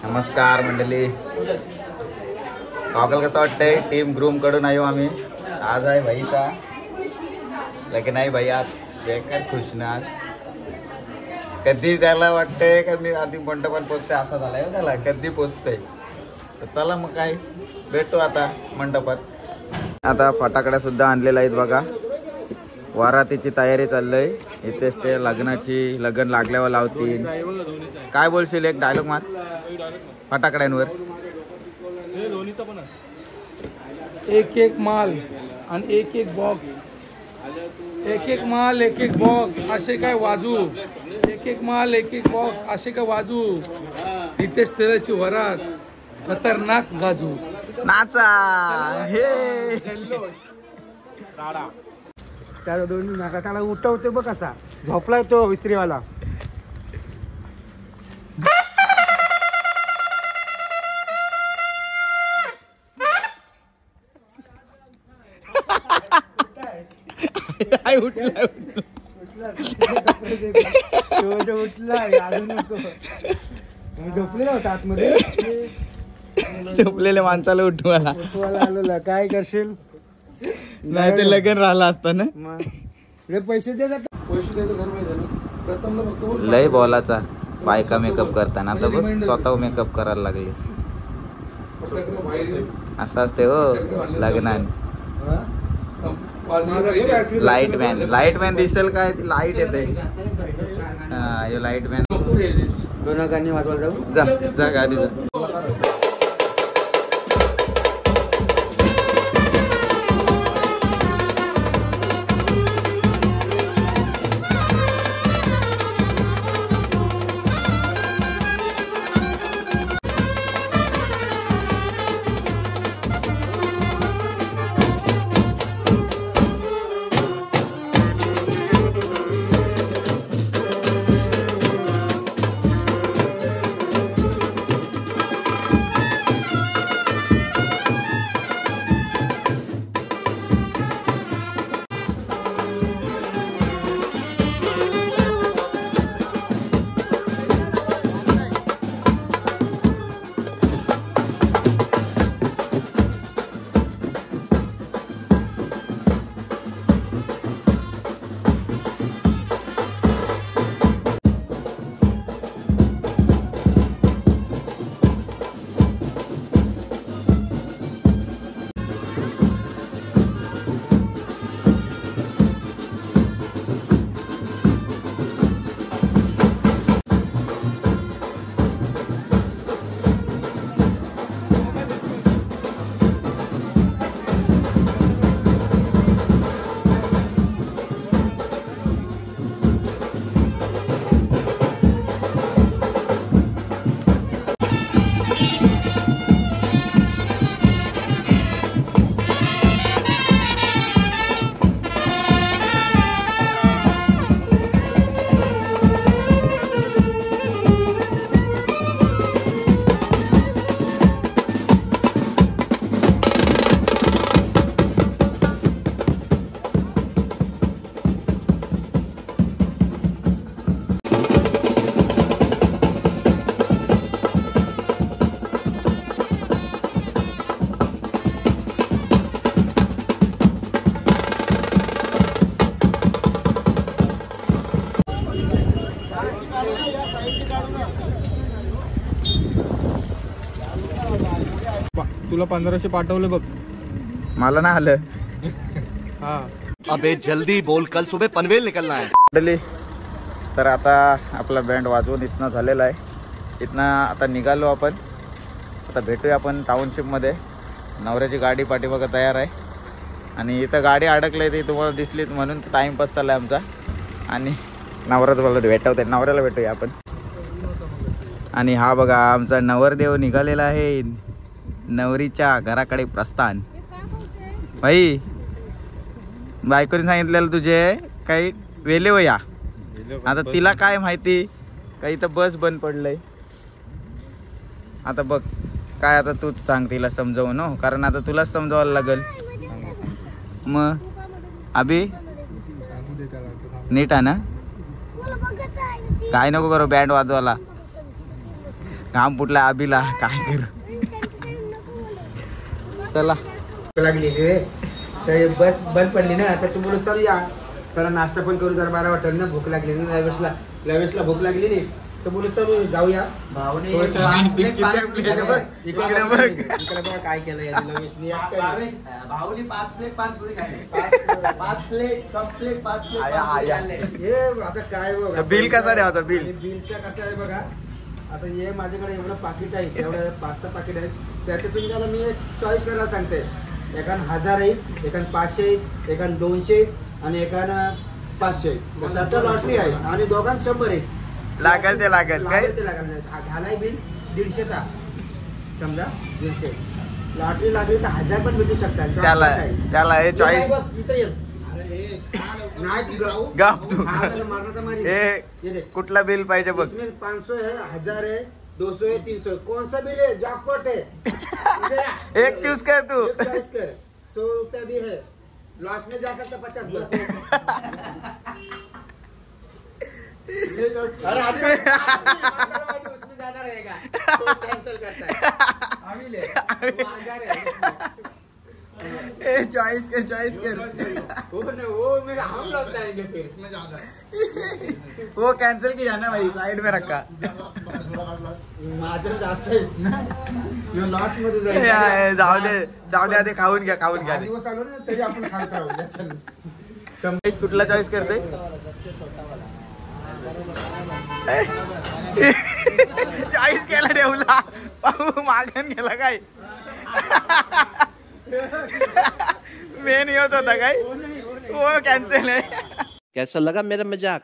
नमस्कार मंडळी. गॉगल कसं वाटतंय? टीम ग्रूम कडून आयो आम्ही. आज आहे भाईचा लग्न आहे. भाई आज बेकार खुश ना. आज कधी त्याला वाटतंय का मी आधी मंडपात पोचते असा झालाय त्याला. कधी पोचतंय तर चला मग काय भेटू आता मंडपात. आता फटाकड्या सुद्धा आणलेल्या आहेत बघा. वरातीची तयारी चाललंय. इथेच ते लग्नाची लग्न लागल्यावर लावतील. काय बोलशील? एक डायलॉग मार फटाकड्यांवर. एक एक माल आणि एक एक बॉक्स. एक एक माल एक एक बॉक्स असे काय वाजू. एक एक माल एक एक बॉक्स असे काय वाजू. इथेच तेलाची वरात खतरनाक गाजू. नाचा हे त्या दोन्ही नाकाला उठवते बघ कसा झोपलाय तो विस्त्रीवाला. झोपलेला होता आतमध्ये. झोपलेल्या माणसाला उठवायला आलेला. काय करशील? नाही ते लगन राहिलं असतं ना. पैसे दे. पैसे द्यायचं घर माहिती ना. प्रथम फक्त लय बॉलाचा बायका मेकअप करताना आता बघ स्वतः मेकअप करायला लागले. असं असते हो लग्नात. लाईट मॅन दिसेल काय? ती लाईट येते. हा लाईट मॅन. दोन गाणी वाजवायला जा जा गाडी जा. तुला 1500 पाठवले बघ. मला ना आलं. हा अबे जल्दी बोल, कल सुबह पनवेल निकलना है. तर आता आपला बँड वाजवून इथनं झालेला आहे. इथनं आता निघालो आपण. आता भेटूया आपण टाउनशिपमध्ये. नवऱ्याची गाडी पाठीमागं तयार आहे आणि इथं गाडी अडकली ती तुम्हाला दिसलीत म्हणून टाईमपास चालला आहे आमचा. आणि नवऱ्याच बोलत भेटवते. नवऱ्याला भेटूया आपण. आणि हा बघा आमचा नवरदेव निघालेला आहे. नवरीच्या घराकडे प्रस्थान. भाई बायकोने सांगितलेलं तुझे काही वेले हो या. आता तिला काय माहिती का इथं बस बंद पडलंय. आता बघ काय आता तूच सांग तिला समजावू न. कारण आता तुलाच समजावायला लागल. मग अभि नीट आहे ना? काय नको करू बँड वाजवायला. घाम फुटला आबीला, काय करू. चला लागली रे तर बस बंद पडली ना, तर तू बोलू चल या जरा नाश्ता पण करू, जरा बारा वाटेल ना, भूक लागली ना लवेशला भूक लागली नाही, तर बोलू चल जाऊया. इकडे बघ काय केलं या लवेशने. भाऊनी 5 प्लेट पानपुरी खाल्ली. 5 प्लेट हे आता काय बघ बिल कसा द्यायचा बिल. बिलचं कसं आहे बघा. आता हे माझ्याकडे एवढं पाकिट आहे, एवढं 5-6 पाकिट आहेत, त्याच्यातून त्याला मी एक चॉईस करायला सांगते. एकान 1000 आहेत, एकान 500 आहेत, एकान 200 आहेत आणि एकान 500 आहेत. तर त्याचं लॉटरी आहे आणि दोघांना 100 आहेत. लागेल ते लागेल काय. ते लागेल घालाय बिल 150चा समजा 150. लॉटरी लागली तर 1000 पण भेटू शकतात. त्याला हे चॉईस हे कुठला बिल पाहिजे बघ. 500 है, 1000 है, 200 है, 300 है. कौन सा बिल है? जॉकपॉट है. एक चूज कर तू. चॉइस कर. 100 रुपया भी है, लॉस में जा सकता 50 बस. अरे उसमें ज्यादा रहेगा तो कैंसिल करता है. चॉइस कर. वो मेरा हम लोग जाएंगे फिर. वो कैंसिल किया ना भाई, साइड में रखा. माझं जास्त आहे ना, लॉस मध्ये जाईल. जाऊ दे खाऊन घ्या. दिवस आलो ना तरी आपण खात राहू. कुठला चॉईस करते. चॉईस केला ठेवला, पाहू मागण गेला काय. मेन येत होता काय, वो कॅन्सल आहे. कैसा लगा मेरा मजाक.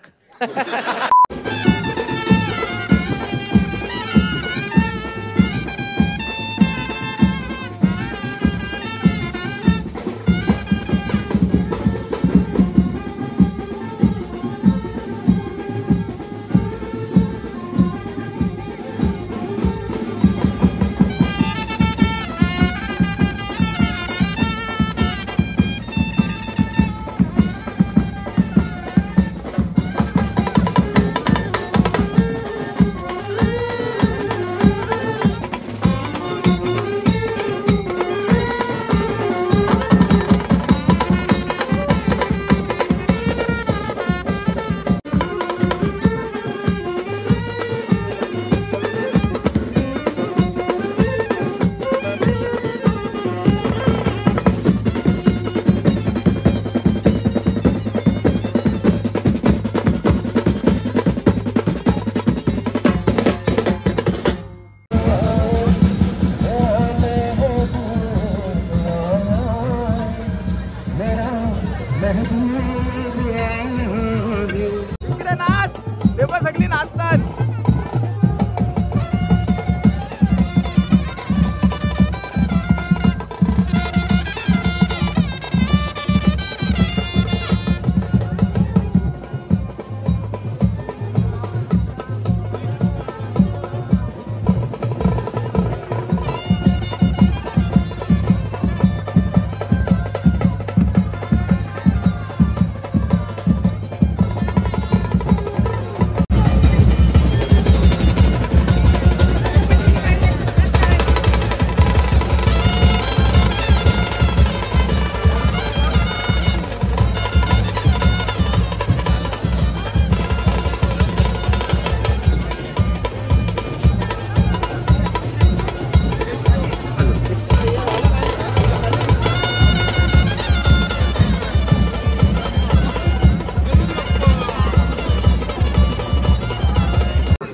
इकडे नाच, पेपर सगळी नाचतात.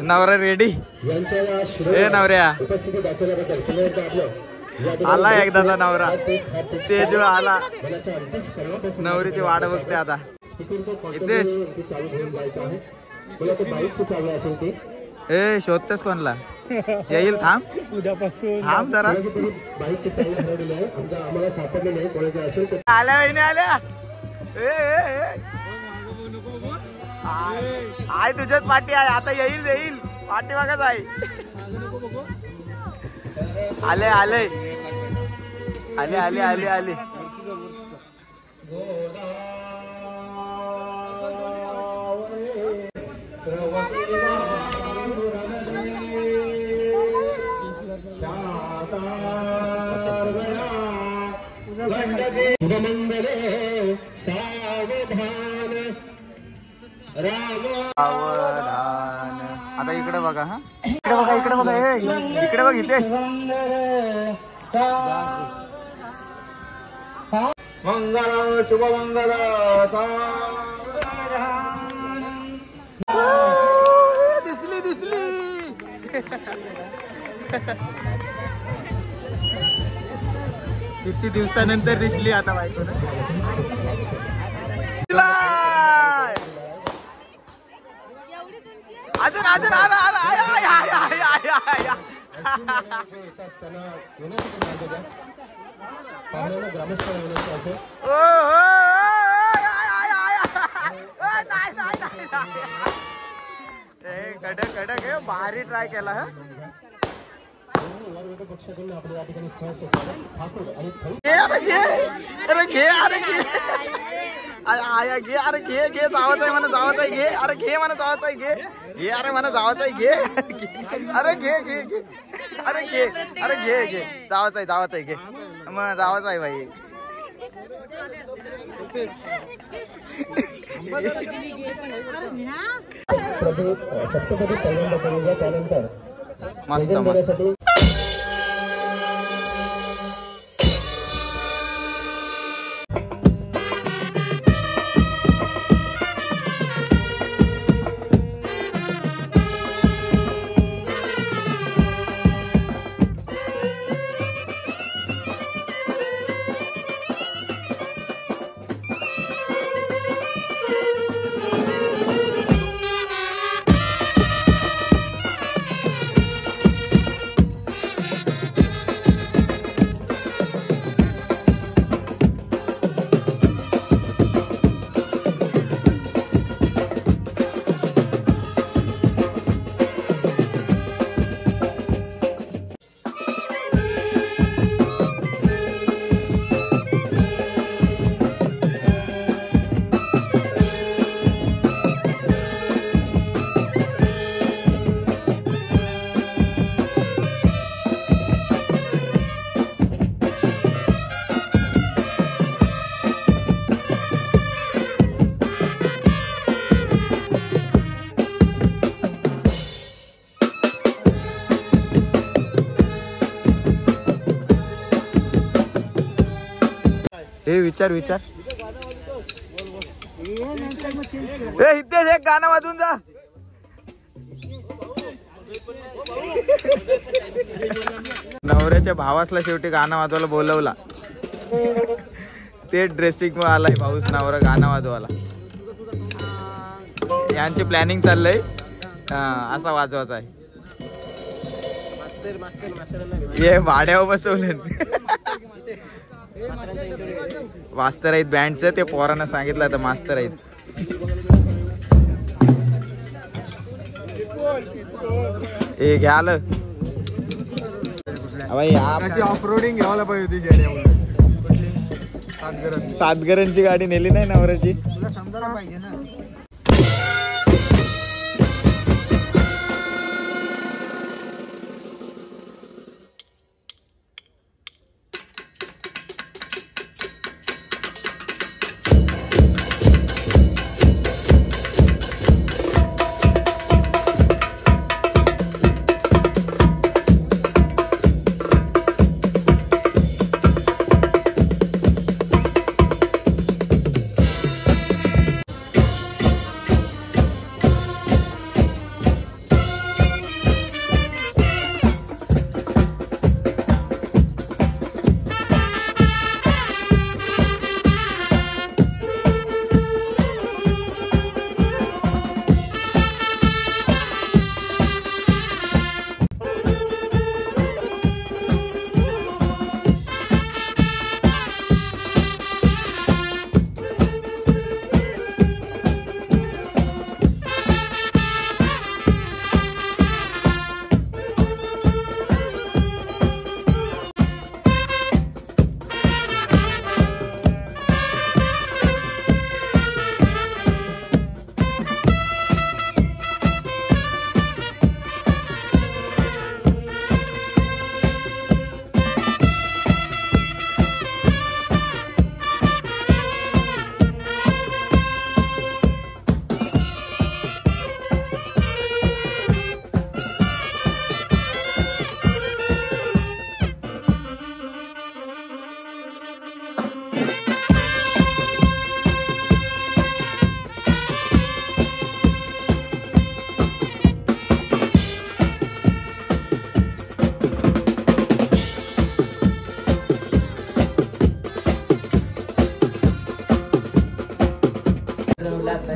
नवरा रेडी. ए नवऱ्या आला एकदाचा नवरा, स्टेजवर आला. नवरीची वाट बघते आता. इथेच ए शोधतेस कोणला येईल. थांब उद्यापासून थांब जरा. आल्या वहिनी आल्या. आय तुझ्याच पाठी आहे आता. येईल पाठी बघाच आहे. आले आले आले आले आले आले. सावधान. आता इकडे बघा हा, इकडे बघा, इकडे बघा, इकडे बघ इथे. मंगल शुभ मंगल. दिसली दिसली. किती दिवसानंतर दिसली आता बायको. अजून अजून आला आला आया आया आया आया आया. ओ हो आया आया. नाही नाही नाही. ए कडक कडक आहे, भारी ट्राय केला हा. अरे घे अरे घे अरे घे आया घे अरे घे घे जावच आहे म्हणा जावच आहे घे अरे घे म्हणा जावच आहे घे घे अरे म्हणा जावच आहे घे अरे घे घे घे अरे घे अरे घे घे जावच आहे घे मग जावच आहे भाई. मस्त मस्त. हे विचार विचार. इथेच एक गाणं वाजून जा. नवऱ्याच्या भावासला शेवटी गाणं वाजवायला बोलवला. ते ड्रेसिंग आलाय भाऊस नवरा गाणं वाजवायला. यांची प्लॅनिंग चाललंय असा वाजवायचा आहे. हे भाड्यावर बसवले. मास्तर आहेत बँडचं, ते पोरांना सांगितलं आता मास्तर आहेत. ए घ्याल ऑफरोडिंग घ्यायला पाहिजे होती. सातगरांची गाडी नेली नाही नवऱ्याची. तुला समजायला पाहिजे ना.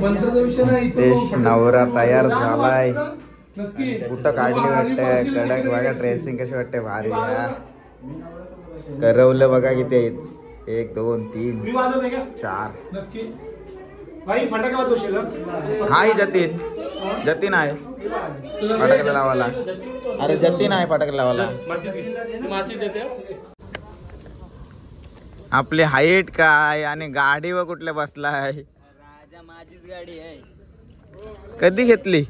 मंत्राचा विषय नाही इथं तेच फटाके नवरा फोडून तयार लहान झालाय. बाळाचं नक्की कुठं काढली वाटते पाचशे कडक रुपये बघा घेतली. ड्रेसिंग कशी वाटते भारी या. करवलं बघा किती आहेत 1 2 3 मी वाजवत का 4. नक्की भाई फटाके वाजवशील हाय जतीन जतीन आहे फटाकला लावाला. अरे जतीन आहे फटाकला लावाला. माची देते आपली हाईट काय आणि गाडी व कुठल्या बसलाय. राजा माझीच गाडी आहे. कधी घेतली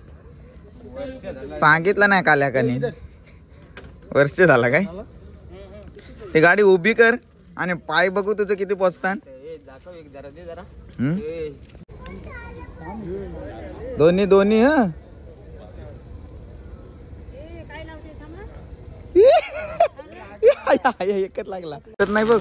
सांगितलं नाही काल्याकानी. वर्ष झाला काय. ती गाडी उभी कर आणि पाय बघू तुझं किती पोचतात. दाखव एक जरा दे जरा. दोन्ही दोन्ही ह एकच लागला तर नाही बघ.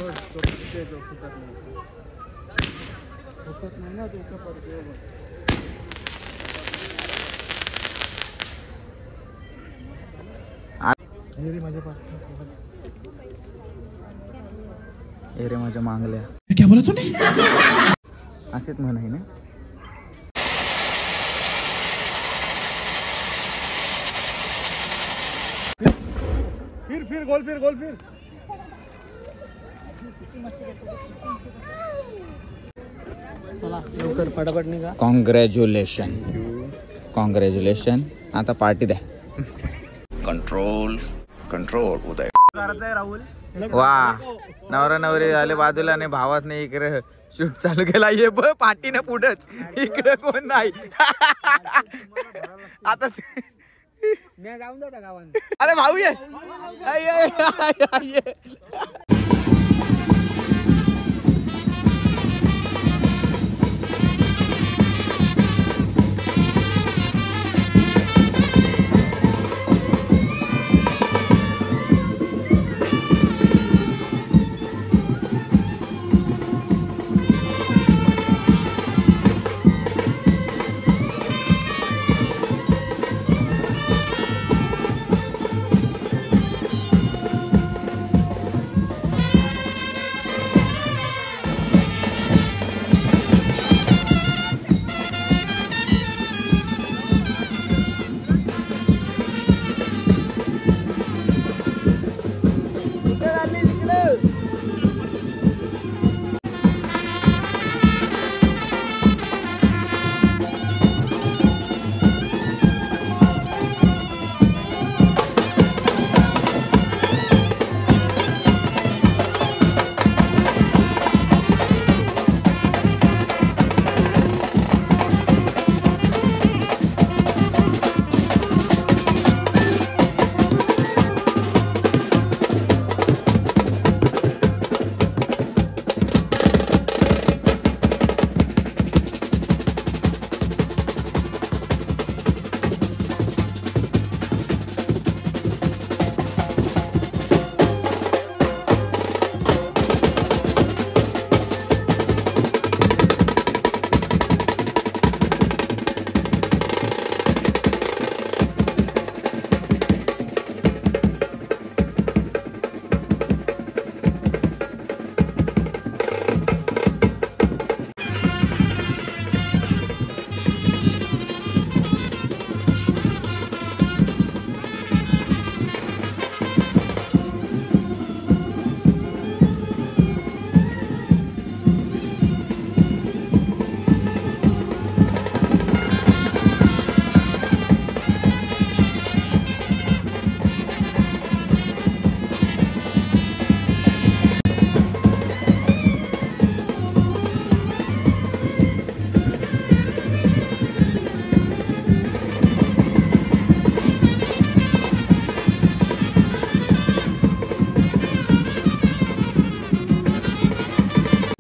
रे माझ्या मागल्या क्या बोला तुम्ही असेच म्हणाय ना. फिर गोल फिर लवकर फटाफट निघा. कॉंग्रॅच्युलेशन आता पार्टी द्या. कंट्रोल कंट्रोल उदय. वा नवरा नवरी झाले बाजूला आणि भावात नाही इकडे शूट चालू केला. ये ब पाठीने पुढंच इकडे कोण नाही. आता मी जाऊन जाता गावात. अरे भाऊ ये आय, आय, आय, आय, ये.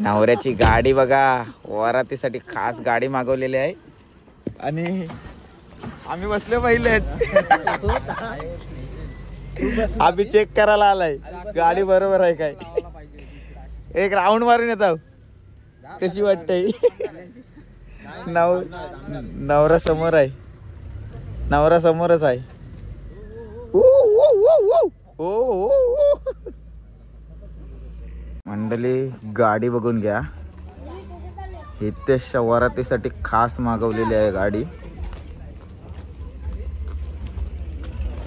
नवऱ्याची गाडी बघा, वरातीसाठी खास गाडी मागवलेली आहे आणि आम्ही बसलो पहिलेच. आम्ही चेक करायला आलाय गाडी बरोबर आहे काय. एक राऊंड मारून येत आहो, कशी वाटते. नवरा समोर आहे, नवरा समोरच आहे. मंडळी गाडी बघून घ्या, हितेशच्या वरातीसाठी खास मागवलेली आहे गाडी.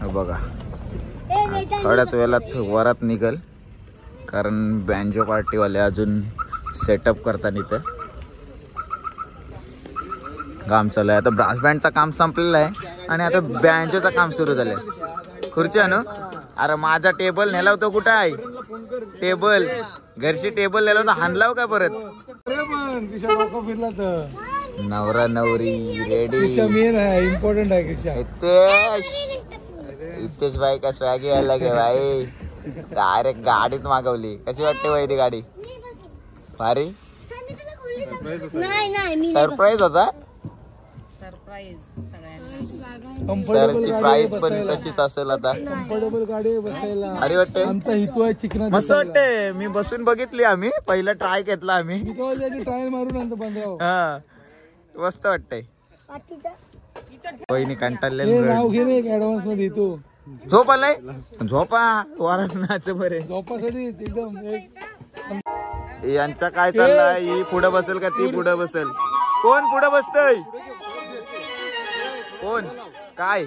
हे बघा थोड्याच वेळात वरात निघल, कारण बँजो पार्टीवाले अजून सेटअप करतात इथं. काम चालू आहे आता. ब्रास बँडचं काम संपलेलं आहे आणि आता बँजोचं काम सुरू झालंय. खुर्ची आणू. अरे माझा टेबल नेला होता. कुठं आहे टेबल? घरची टेबल नेला होता. हाणलाव का परत? फिरला तर नवरा नवरी रेडी. मेन आहे, इम्पॉर्टंट आहे किशा. हितेश भाई का स्वॅग यायला गे भाई. डायरेक्ट गाडीत मागवली. कशी वाटते वैरी गाडी? भारी. सरप्राईज होता. सरची प्राइस पण तशीच असेल आता. कम्फर्टेबल गाडी आहे बसायला. भारी वाटते. आमचा हितू आहे चिकना. मस्त वाटते. मी बसून बघितली. आम्ही पहिला ट्राय घेतला आम्ही. ट्रायल मारून आणतो 15. हा मस्त वाटतंय. वहिनी कंटाळले. नाव घे रे ऍडव्हान्स मध्ये तू. झोप आलाय. झोपा वरात नाच बरे. झोपासाठी एकदम यांचा काय चाललाय? ही पुढे बसेल का ती पुढे बसेल? कोण पुढे बसतय? कोण काय?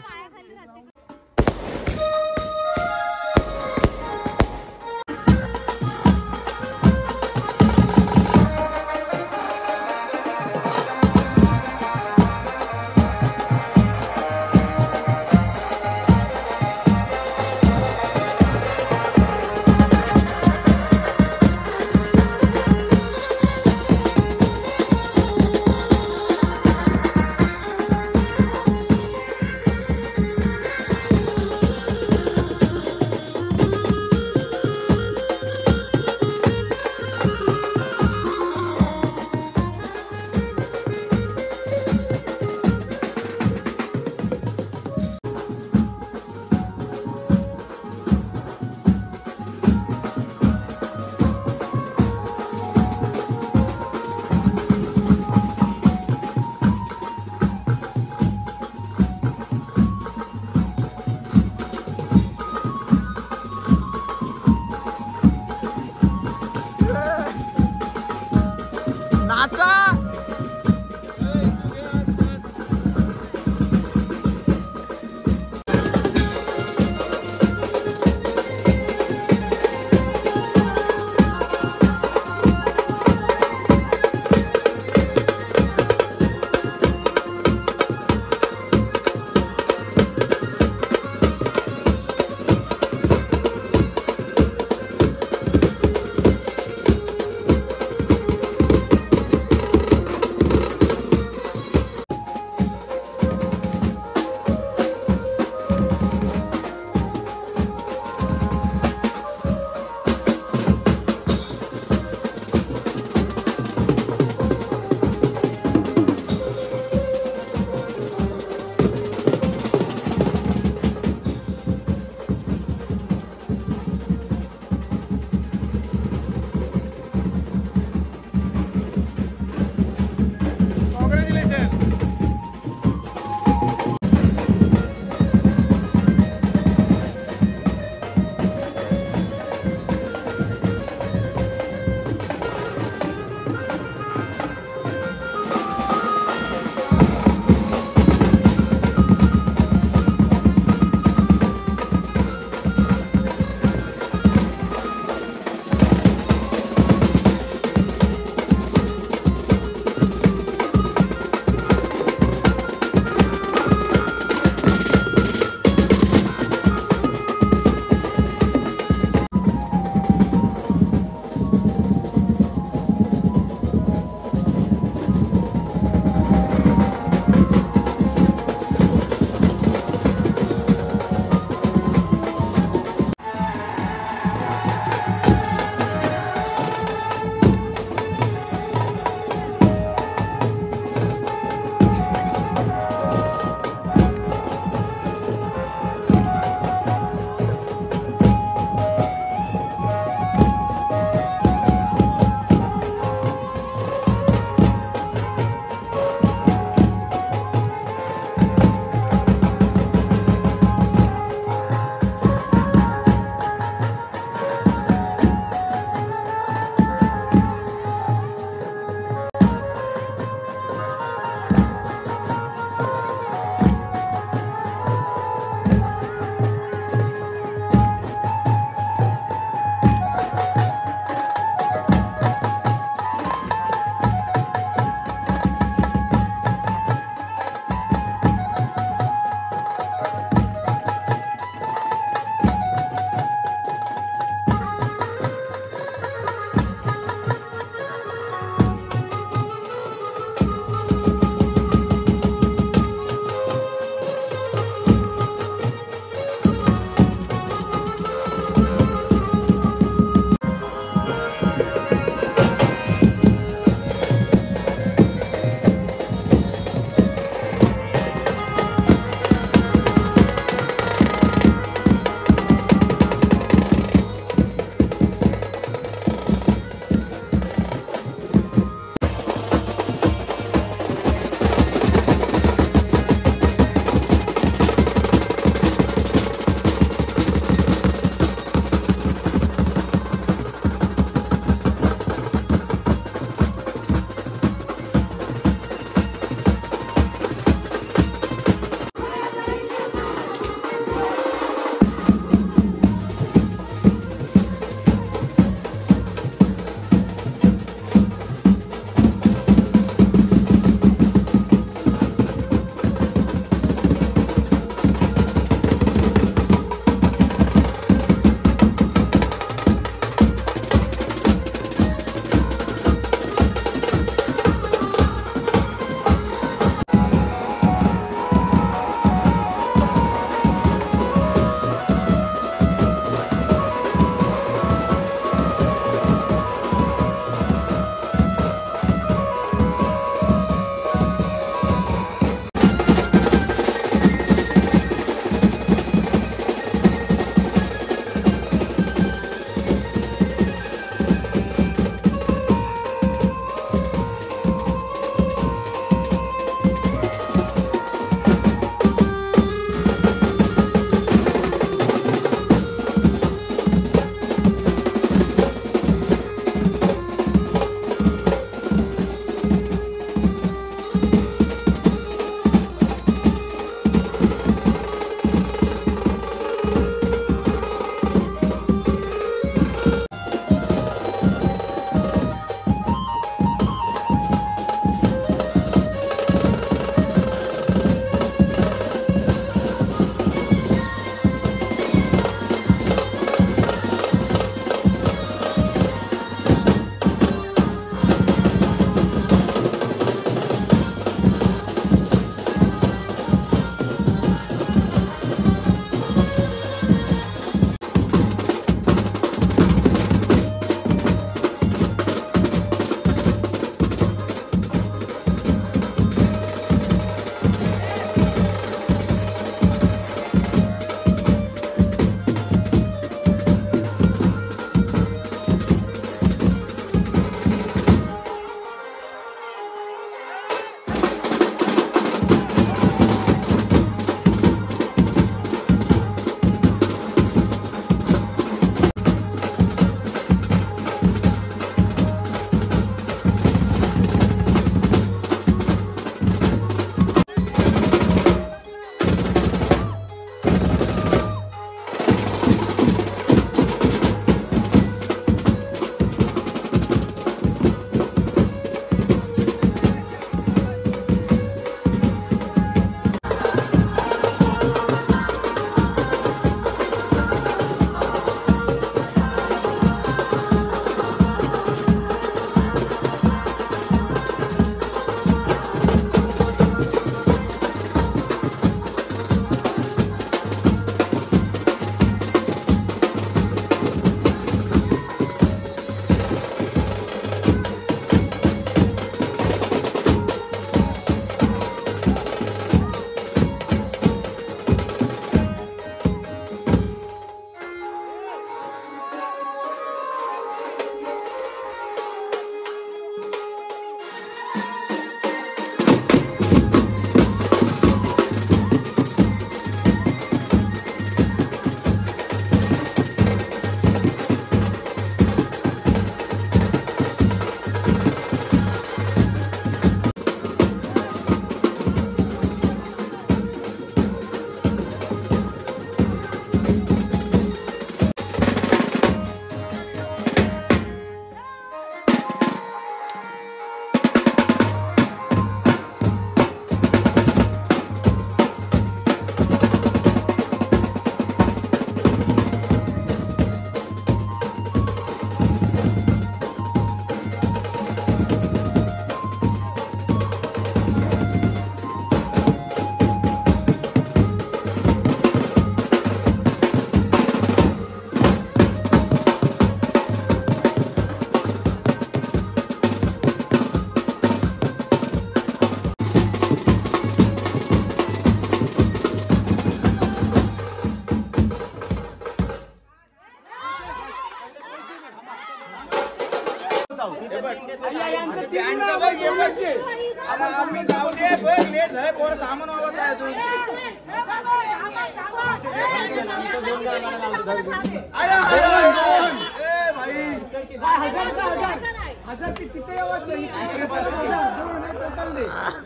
आम्ही जाऊ दे बघ लेट झालं पोरं सामान वावत आहे तू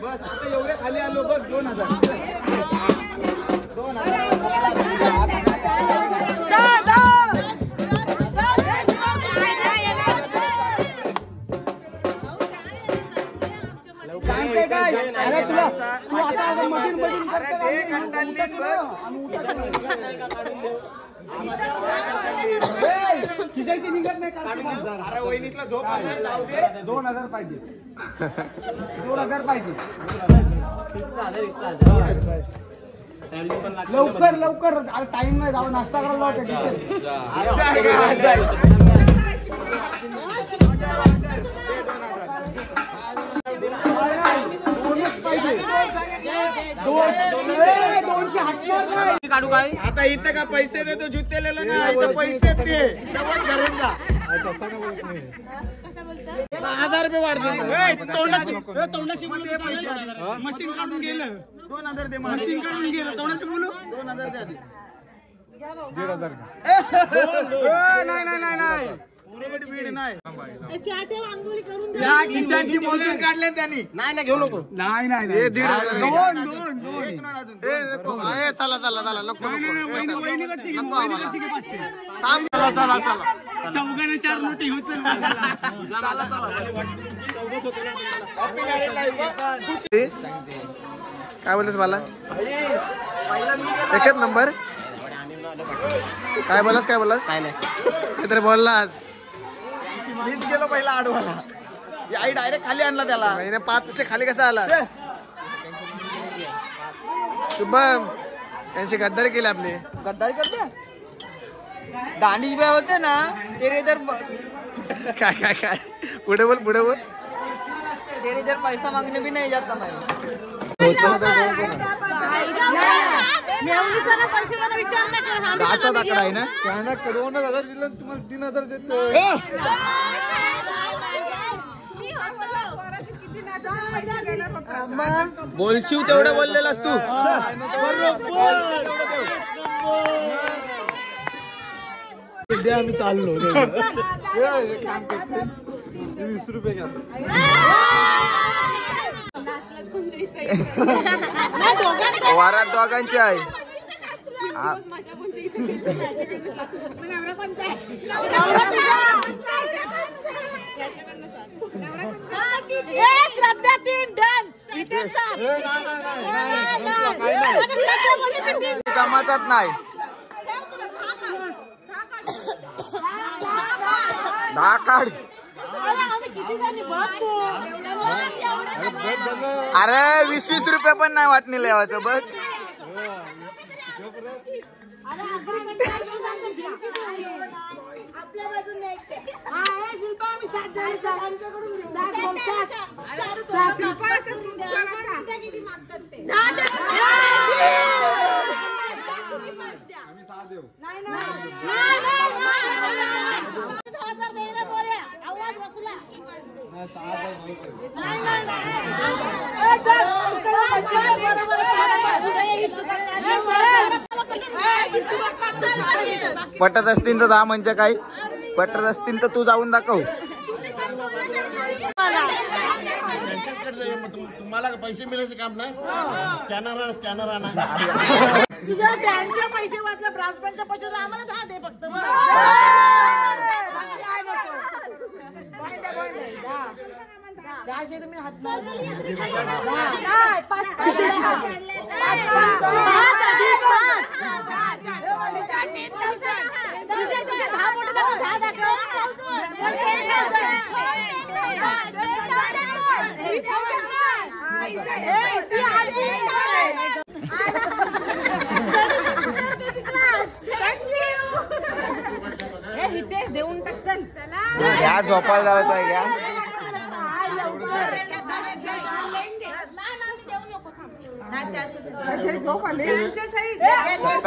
बस आता एवढे खाली आलो बघ 2000 वहिनीतला झोप 2000 पाहिजे 2000 पाहिजे लवकर लवकर अरे टाइम नाही जाऊ नाश्ता करायला काढू काय आता इथं का पैसे देतो जुत्तेलेलं ना इथं पैसे दे घरून जा 1000 रुपये वाढते मशीन काढून गेलं 2000 दे मशीन काढून गेलं तोंडाशी बोलू 2000 दे आधी 1500 नाही बीड नाही खिशांची मोजून काढले त्यांनी नाही घेऊ नको नाही 1500 चला नको चला चौघाने 4 नोटी होत काय बोलतेस मला एकच नंबर काय बोललास काय नाही काहीतरी बोललास मीच गेलो पहिला आडवाला आई डायरेक्ट खाली आणला त्याला 5 खाली कसा आला शुभम यांची गद्दारी केली आपली गद्दारी करते दांडी बे होते ना तेरे इधर काय पुढे बोल तेरे इधर पैसा मांगने भी नहीं जाता मैं आहे ना त्यांना 2000 दिलं तुम्हाला 3000 देतो बोलशीव तेवढं बोललेलास तू सध्या आम्ही चाललो 20 रुपये घ्या वारात दोघांची आहे कामाचाच नाही 10 काढ अरे 20 रुपये पण नाही वाटणी यावाचं बघ पटत असतील तर 10 म्हणजे काय पटत असतील तर तू जाऊन दाखव तुम्हाला पैसे मिळायचे काम ना स्कॅनर आणा तुझ्या बँकचे पैसे वाटलं ब्रासबँडचे पैसे आम्हाला 10 दे फक्त तुम्ही हात देऊन टाक चल घ्या झोपायला जायचं आहे घ्या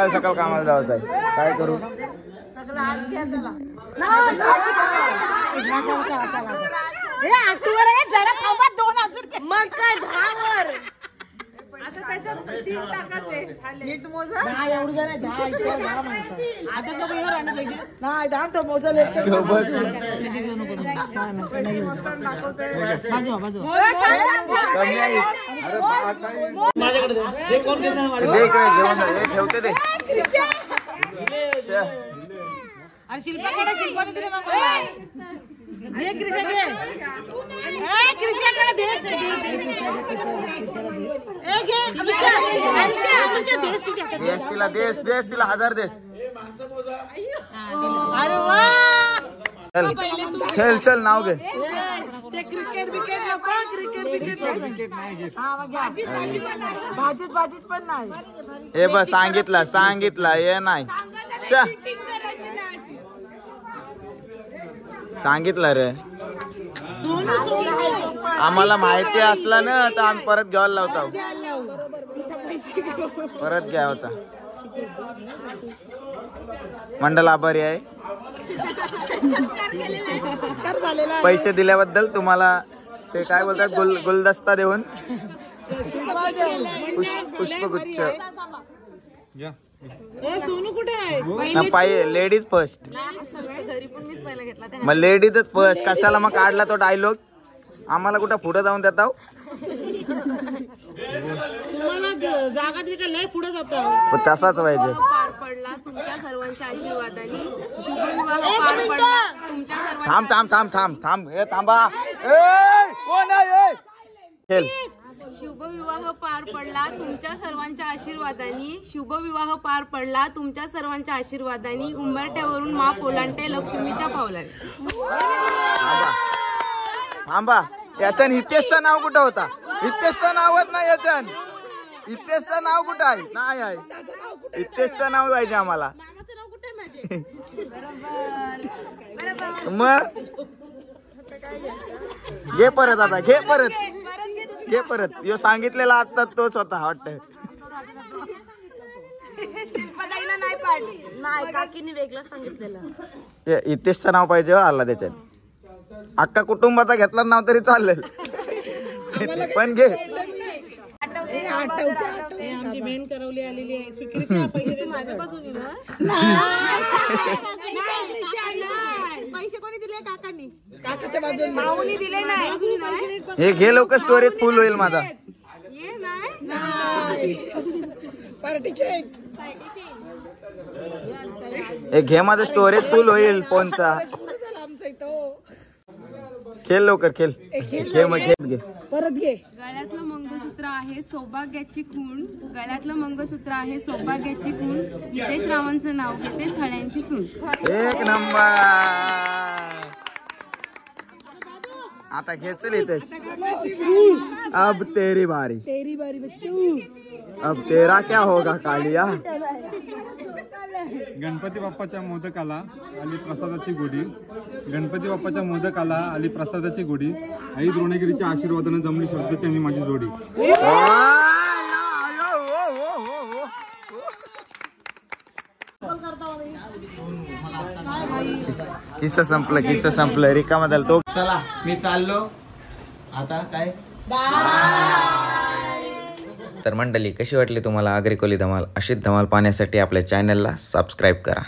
सकाळ कामाला जायचं आहे काय करू सगळं आज घ्या त्याला जरा थांबा 2 अजून मग काय 10 वर आता त्याच्यात 3 टाका ते नीट मोजा 10 एवढं नाही 10 माणसं आता तो वेळ राहणार पाहिजे नाही 10 तो मोजल एक माझ्याकडे दे कोण घेत नाही दे इकडे घेऊन जा. हे ठेवते ते आणि शिल्पाकडे शिल्पाने दिले मग घे कृष्णा घे ए कृष्णाकडे दे ए घे देस तिला देस तिला 1000 देस. अरे वा चल चल नाव घे. ते क्रिकेट नको क्रिकेट नाही हा मग भाजीत पण नाही. हे बस सांगितला हे नाही सांगितलं रे. आम्हाला माहिती असला ना तर आम्ही परत घ्यायला लावतो. परत घ्या होता. मंडल आभारी आहे पैसे दिल्याबद्दल. तुम्हाला ते काय बोलतात गुलदस्ता देऊन पुष्पगुच्छ. सोनू कुठे आहे पाहिजे लेडीज फर्स्ट. मग लेडीजच फर्स्ट कशाला मग काढला तो डायलॉग. आम्हाला कुठं पुढे जाऊन देता. तुम्हाला जागा दिली का लय पुढे जातो. तसाच पाहिजे. पार पडला तुमच्या सर्वांच्या आशीर्वादाने शुभविवाह पार पडला तुमच्या सर्वांच्या थांब हे थांबा. ए कोण आहे खेळ. शुभविवाह पार पडला तुमच्या सर्वांच्या आशीर्वादाने शुभविवाह पार पडला तुमच्या सर्वांच्या आशीर्वादाने उंबरठ्यावरून मा ओलांडते लक्ष्मीच्या पावलाने. थांबा याचं हितेशचं नाव कुठं होता. हितेशचं नावच नाही याचं. हितेशचं नाव कुठं आहे. नाही आहे हितेशचं नाव पाहिजे आम्हाला. मग घे परत आता घे परत यो सांगितलेला आता तोच होता वाटत. नाही काकीने वेगळं सांगितलेलं. हितेशचं नाव पाहिजे आला त्याच्यात. अख्खा कुटुंबाचा घेतला नाव तरी चालेल पण घे. आमची बहीण करवली आलेली आहे स्वीकृती माझ्या बाजूने पैसे कोणी दिले काकांनी काकाच्या बाजूने माऊनी दिले नाही. हे घे लवकर स्टोरेज फुल होईल माझा. हे घे माझं स्टोरेज फुल होईल फोनचा. खेळ लवकर खेळ मग घे परत घे. गळ्यातलं मंगळसूत्र आहे सौभाग्याची खूण गळ्यातलं मंगळसूत्र आहे सौभाग्याची खूण हितेश रावांचं नाव घेते थड्यांची सून. एक नंबर. आता घेचल हितेश. अब तेरी बारी बच्चू. अब तेरा क्या होगा कालिया. गणपती बाप्पाच्या मोदकाला आली प्रसादाची गोडी. गणपती बाप्पाच्या मोदकाला आली प्रसादाची गोडी. आई द्रोणगिरीच्या आशीर्वादाने जमली श्रद्धेची आणि माझी जोडी. किस्सा संपलं रिकामा झाला तो. चला मी चाललो आता. काय तर मंडळी कशी वाटली तुम्हाला आगरी कोली धमाल. अशीच धमाल पाहण्यासाठी आपल्या चॅनलला सबस्क्राईब करा.